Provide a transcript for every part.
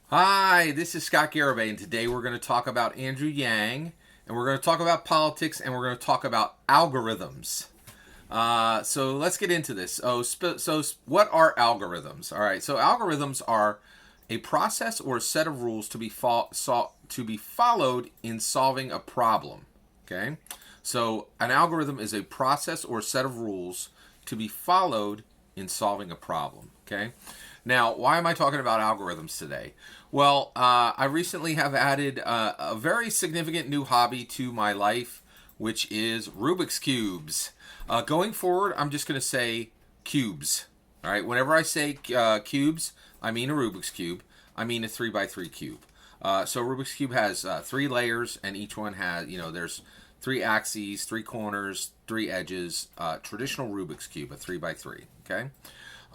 Hi, this is Scott Garibay, and today we're going to talk about Andrew Yang, and we're going to talk about politics, and we're going to talk about algorithms. So let's get into this. What are algorithms? All right, so algorithms are a process or a set of rules to be followed in solving a problem. Okay, so an algorithm is a process or a set of rules to be followed in solving a problem. Okay. Now, why am I talking about algorithms today? Well, I recently have added a very significant new hobby to my life, which is Rubik's Cubes. Going forward, I'm just going to say cubes. All right. Whenever I say cubes, I mean a Rubik's Cube. I mean a 3x3 cube. So Rubik's Cube has three layers, and each one has, there's three axes, three corners, three edges. Traditional Rubik's Cube, a 3x3. Okay.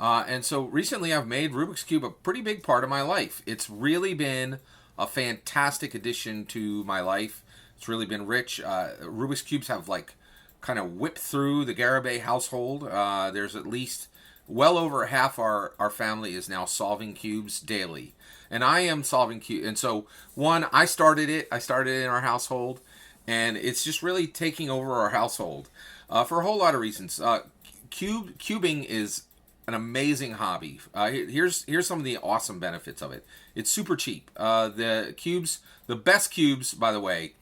And so recently I've made Rubik's Cube a pretty big part of my life. It's really been a fantastic addition to my life. It's really been rich. Rubik's Cubes have like kind of whipped through the Garibay household. There's at least well over half our family is now solving cubes daily. And I am solving cubes. And so, one, I started it. I started it in our household. And it's just really taking over our household for a whole lot of reasons. Cubing is an amazing hobby. Here's some of the awesome benefits of it. It's super cheap. The best cubes, by the way,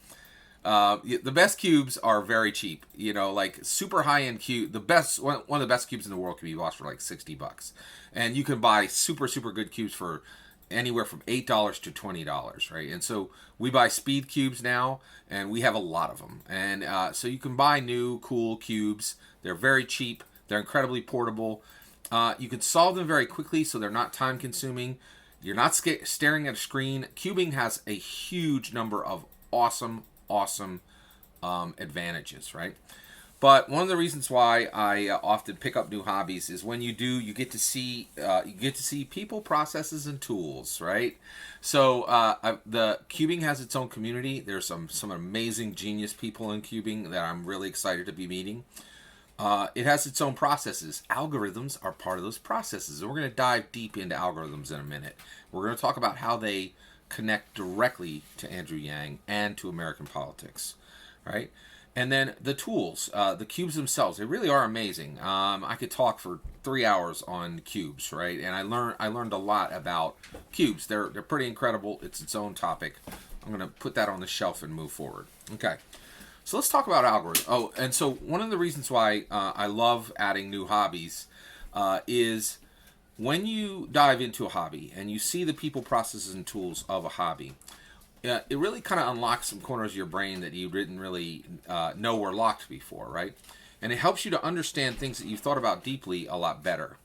the best cubes are very cheap. Like super high end cube. One of the best cubes in the world can be bought for like $60, and you can buy super good cubes for anywhere from $8 to $20, right? And so we buy speed cubes now, and we have a lot of them. And so you can buy new cool cubes. They're very cheap. They're incredibly portable. You can solve them very quickly, so they're not time consuming. You're not staring at a screen. Cubing has a huge number of awesome advantages, right? But one of the reasons why I often pick up new hobbies is when you do, you get to see people, processes, and tools, right? So the cubing has its own community. There's some amazing genius people in cubing that I'm really excited to be meeting. It has its own processes. Algorithms are part of those processes. And we're going to dive deep into algorithms in a minute. We're going to talk about how they connect directly to Andrew Yang and to American politics, right? And then the tools, the cubes themselves, they really are amazing. I could talk for 3 hours on cubes, right? And I learned a lot about cubes. They're pretty incredible. It's its own topic. I'm going to put that on the shelf and move forward. Okay. So let's talk about algorithms. Oh, and so one of the reasons why I love adding new hobbies is when you dive into a hobby and you see the people, processes, and tools of a hobby, it really kind of unlocks some corners of your brain that you didn't really know were locked before, right? And it helps you to understand things that you've thought about deeply a lot better.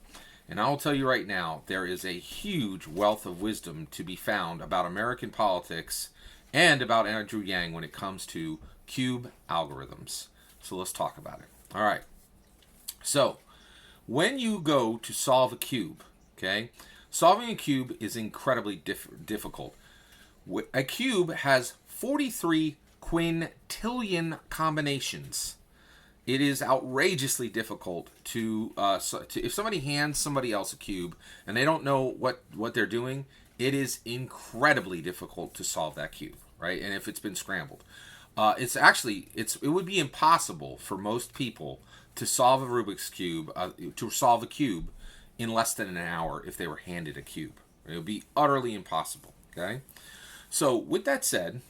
And I will tell you right now, there is a huge wealth of wisdom to be found about American politics and about Andrew Yang when it comes to cube algorithms. So let's talk about it. All right. So when you go to solve a cube, okay, solving a cube is incredibly difficult. A cube has 43 quintillion combinations. It is outrageously difficult to if somebody hands somebody else a cube and they don't know what they're doing, it is incredibly difficult to solve that cube, right? And if it's been scrambled. It would be impossible for most people to solve a Rubik's cube, to solve a cube in less than an hour if they were handed a cube. It would be utterly impossible. Okay, so with that said,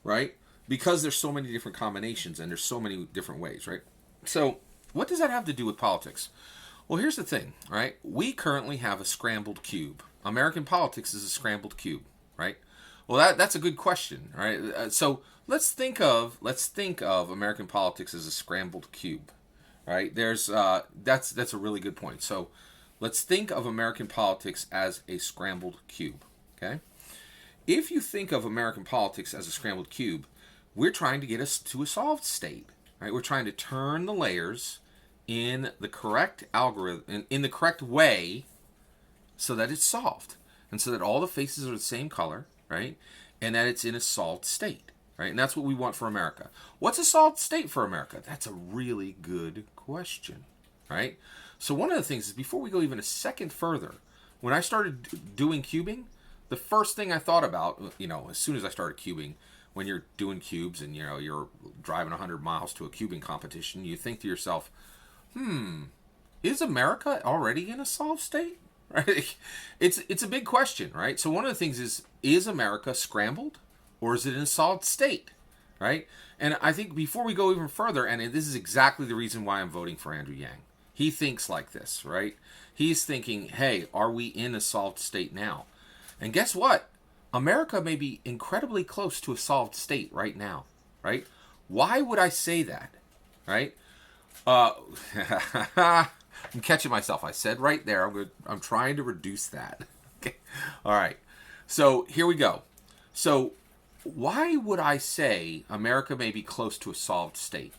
right, because there's so many different combinations and there's so many different ways, right? So what does that have to do with politics? Well, here's the thing, right? We currently have a scrambled cube. American politics is a scrambled cube, right? Well, that's a good question, right? So let's think of American politics as a scrambled cube, right? That's a really good point. So let's think of American politics as a scrambled cube, okay? If you think of American politics as a scrambled cube, we're trying to get us to a solved state, right? We're trying to turn the layers in the correct algorithm, in the correct way, so that it's solved, and so that all the faces are the same color, right? And that it's in a solved state, right? And that's what we want for America. What's a solved state for America? That's a really good question, right? So one of the things is, before we go even a second further, when I started doing cubing, the first thing I thought about, as soon as I started cubing, when you're doing cubes and you're driving 100 miles to a cubing competition, you think to yourself, is America already in a solved state? Right? It's a big question, right? So one of the things is America scrambled, or is it in a solved state, right? And I think before we go even further, and this is exactly the reason why I'm voting for Andrew Yang. He thinks like this, right? He's thinking, hey, are we in a solved state now? And guess what? America may be incredibly close to a solved state right now, right? Why would I say that, right? I'm catching myself. I said right there, I'm trying to reduce that. Okay. All right. So here we go. So why would I say America may be close to a solved state?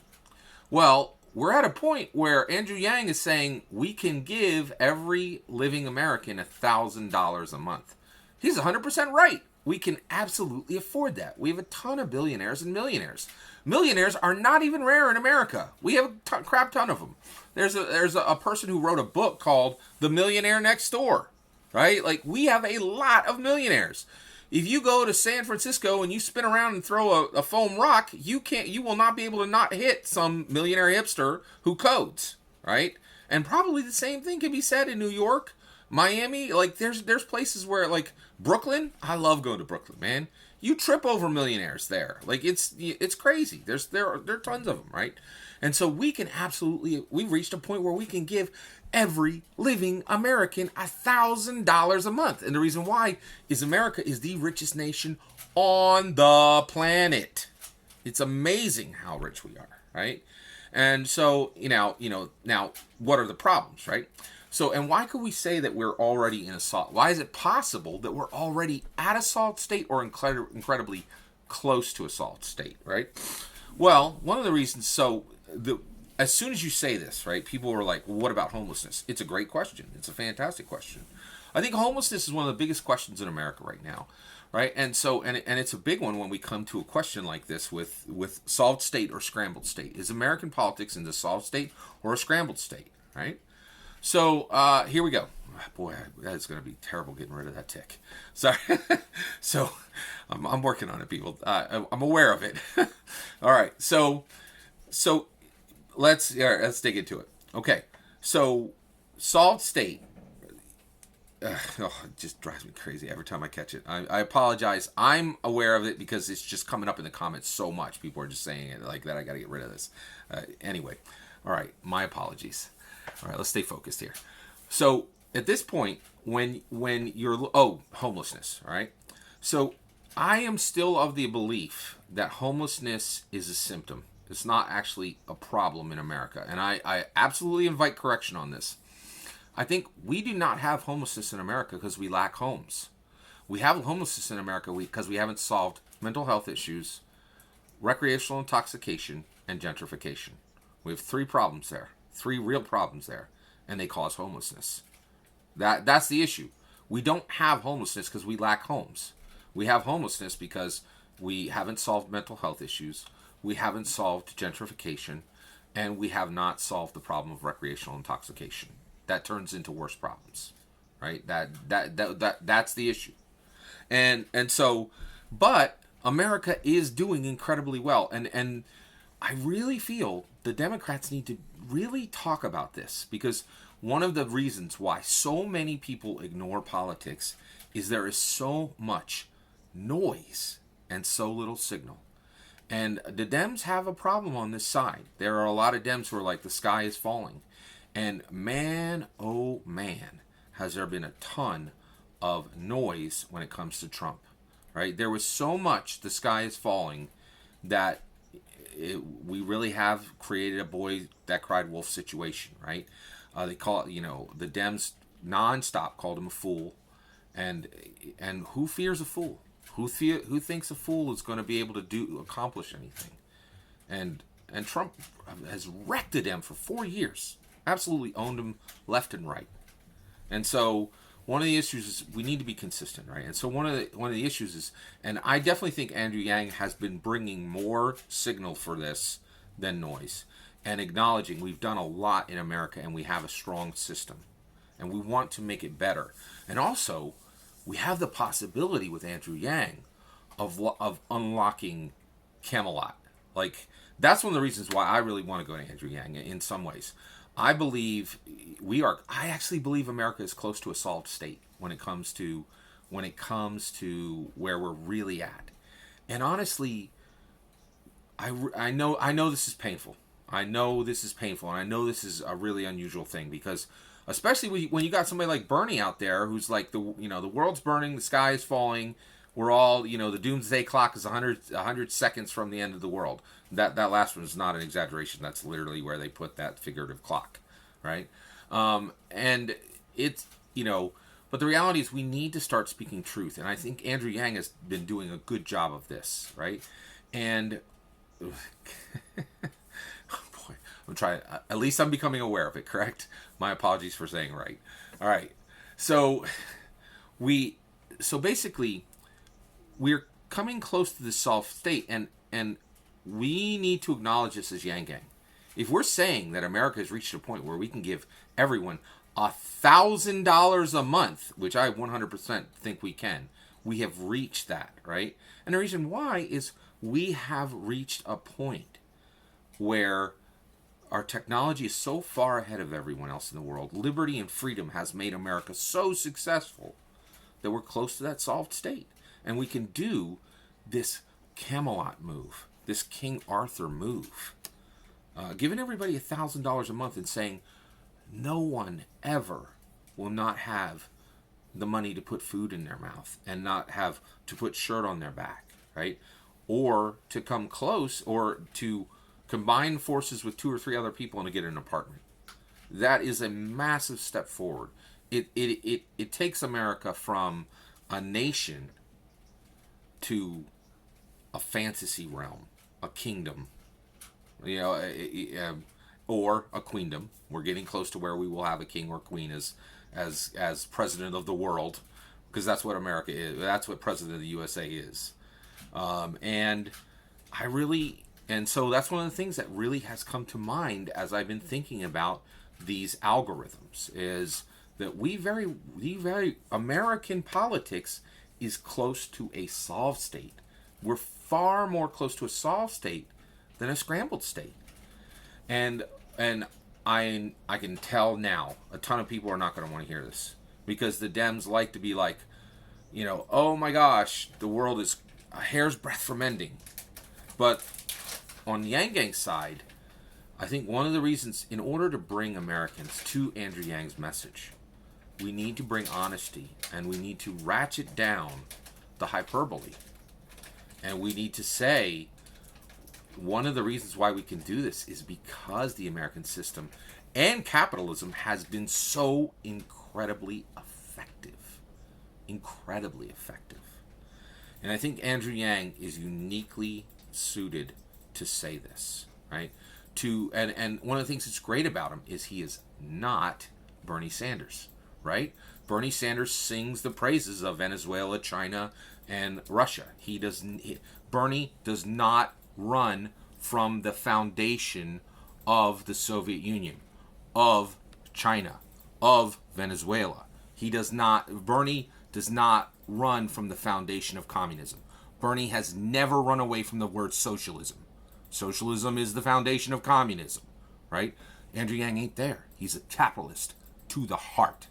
Well, we're at a point where Andrew Yang is saying we can give every living American $1,000 a month. He's 100% right. We can absolutely afford that. We have a ton of billionaires and millionaires. Millionaires are not even rare in America. We have a crap ton of them. There's a person who wrote a book called The Millionaire Next Door, right? Like, we have a lot of millionaires. If you go to San Francisco and you spin around and throw a foam rock, you will not be able to not hit some millionaire hipster who codes, right? And probably the same thing can be said in New York, Miami. Like, there's places where, like Brooklyn. I love going to Brooklyn, man. You trip over millionaires there. Like, it's crazy. There are tons of them, right? And so we've reached a point where we can give every living American $1,000 a month. And the reason why is America is the richest nation on the planet. It's amazing how rich we are, right? And so, now what are the problems, right? So, and why could we say that we're already in a salt? Why is it possible that we're already at a salt state or incredibly close to a salt state, right? Well, one of the reasons, as soon as you say this, right, people are like, well, what about homelessness? It's a great question. It's a fantastic question. I think homelessness is one of the biggest questions in America right now, right? And so, and it's a big one when we come to a question like this with solved state or scrambled state. Is American politics in the solved state or a scrambled state, right? So here we go. Boy, that's going to be terrible getting rid of that tick. Sorry. So I'm working on it, people. I'm aware of it. All right. So let's dig into it. Okay. So solved state. It just drives me crazy every time I catch it. I apologize. I'm aware of it because it's just coming up in the comments so much. People are just saying it like that. I got to get rid of this. Anyway. All right. My apologies. All right, let's stay focused here. So at this point, when you're homelessness, all right. So I am still of the belief that homelessness is a symptom. It's not actually a problem in America, and I absolutely invite correction on this. I think we do not have homelessness in America because we lack homes. We have homelessness in America because we haven't solved mental health issues, recreational intoxication, and gentrification. We have 3 problems there. 3 real problems there, and they cause homelessness. That's the issue. We don't have homelessness because we lack homes. We have homelessness because we haven't solved mental health issues, we haven't solved gentrification, and we have not solved the problem of recreational intoxication. That turns into worse problems, right? That's the issue. And so, but America is doing incredibly well, and I really feel the Democrats need to really talk about this, because one of the reasons why so many people ignore politics is there is so much noise and so little signal. And the Dems have a problem on this side. There are a lot of Dems who are like, the sky is falling. And man, oh man, has there been a ton of noise when it comes to Trump, right? There was so much the sky is falling that we really have created a boy that cried wolf situation, right? They call it, the Dems nonstop called him a fool, and who fears a fool? Who thinks a fool is going to be able to accomplish anything? And Trump has wrecked the Dem for 4 years, absolutely owned him left and right, and so. One of the issues is we need to be consistent, right? And so one of the issues is, and I definitely think Andrew Yang has been bringing more signal for this than noise, and acknowledging we've done a lot in America and we have a strong system, and we want to make it better. And also, we have the possibility with Andrew Yang of unlocking Camelot. Like, that's one of the reasons why I really want to go to Andrew Yang in some ways. I actually believe America is close to a solved state when it comes to where we're really at. And honestly, I know this is painful. I know this is painful, and I know this is a really unusual thing, because especially when you got somebody like Bernie out there who's like, the world's burning, the sky is falling, we're all, the doomsday clock is 100 seconds from the end of the world. That last one is not an exaggeration. That's literally where they put that figurative clock, right? And it's, but the reality is we need to start speaking truth. And I think Andrew Yang has been doing a good job of this, right? And oh boy, I'm trying, at least I'm becoming aware of it, correct? My apologies for saying right. All right. So basically we're coming close to the solved state, and we need to acknowledge this as Yang Gang. If we're saying that America has reached a point where we can give everyone $1,000 a month, which I 100% think we can, we have reached that, right? And the reason why is we have reached a point where our technology is so far ahead of everyone else in the world. Liberty and freedom has made America so successful that we're close to that solved state. And we can do this Camelot move, this King Arthur move, giving everybody $1,000 a month and saying no one ever will not have the money to put food in their mouth and not have to put shirt on their back, right? Or to come close, or to combine forces with 2 or 3 other people and to get an apartment. That is a massive step forward. It takes America from a nation to a fantasy realm, a kingdom, or a queendom. We're getting close to where we will have a king or queen as president of the world, because that's what America is. That's what president of the USA is. And so that's one of the things that really has come to mind as I've been thinking about these algorithms, is that we very American politics is close to a solved state. We're far more close to a solved state than a scrambled state. And I can tell now a ton of people are not going to want to hear this, because the Dems like to be like, oh my gosh, the world is a hair's breadth from ending. But on the Yang Gang side, I think one of the reasons, in order to bring Americans to Andrew Yang's message, we need to bring honesty, and we need to ratchet down the hyperbole. And we need to say, one of the reasons why we can do this is because the American system and capitalism has been so incredibly effective. Incredibly effective. And I think Andrew Yang is uniquely suited to say this, right? And one of the things that's great about him is he is not Bernie Sanders, right? Bernie Sanders sings the praises of Venezuela, China, and Russia. Bernie does not run from the foundation of the Soviet Union, of China, of Venezuela. Bernie does not run from the foundation of communism. Bernie has never run away from the word socialism. Socialism is the foundation of communism, right? Andrew Yang ain't there. He's a capitalist to the heart,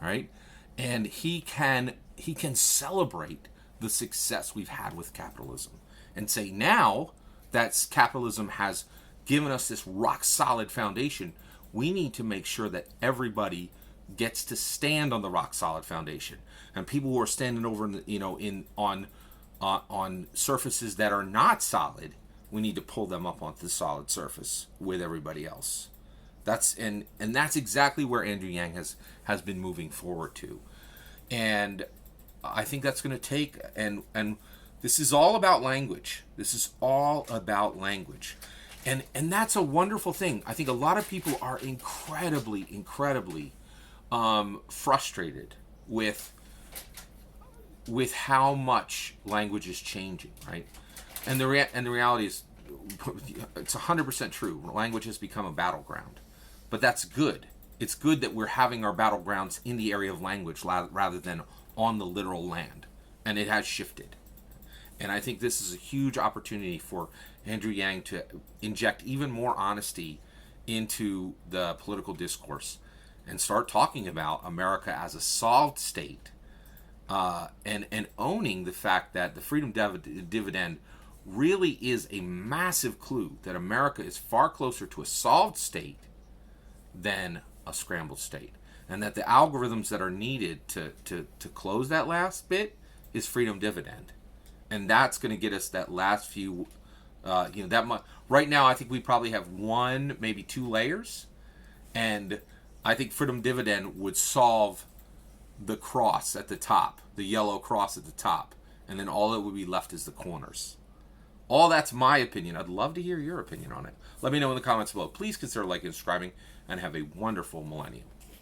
right? And he can celebrate the success we've had with capitalism and say, now that capitalism has given us this rock solid foundation, we need to make sure that everybody gets to stand on the rock solid foundation. And people who are standing over on surfaces that are not solid, we need to pull them up onto the solid surface with everybody else. That's exactly where Andrew Yang has been moving forward to. And I think that's going to take, and this is all about language. This is all about language. And that's a wonderful thing. I think a lot of people are incredibly frustrated with how much language is changing, right? And the reality is, it's 100% true. Language has become a battleground, but that's good. It's good that we're having our battlegrounds in the area of language rather than on the literal land, and it has shifted. And I think this is a huge opportunity for Andrew Yang to inject even more honesty into the political discourse and start talking about America as a solved state, and owning the fact that the freedom dividend really is a massive clue that America is far closer to a solved state than a scrambled state, and that the algorithms that are needed to close that last bit is freedom dividend, and that's going to get us that last few, that much. Right now, I think we probably have one, maybe two layers, and I think freedom dividend would solve the cross at the top, the yellow cross at the top, and then all that would be left is the corners. All that's my opinion. I'd love to hear your opinion on it. Let me know in the comments below. Please consider liking and subscribing, and have a wonderful millennium.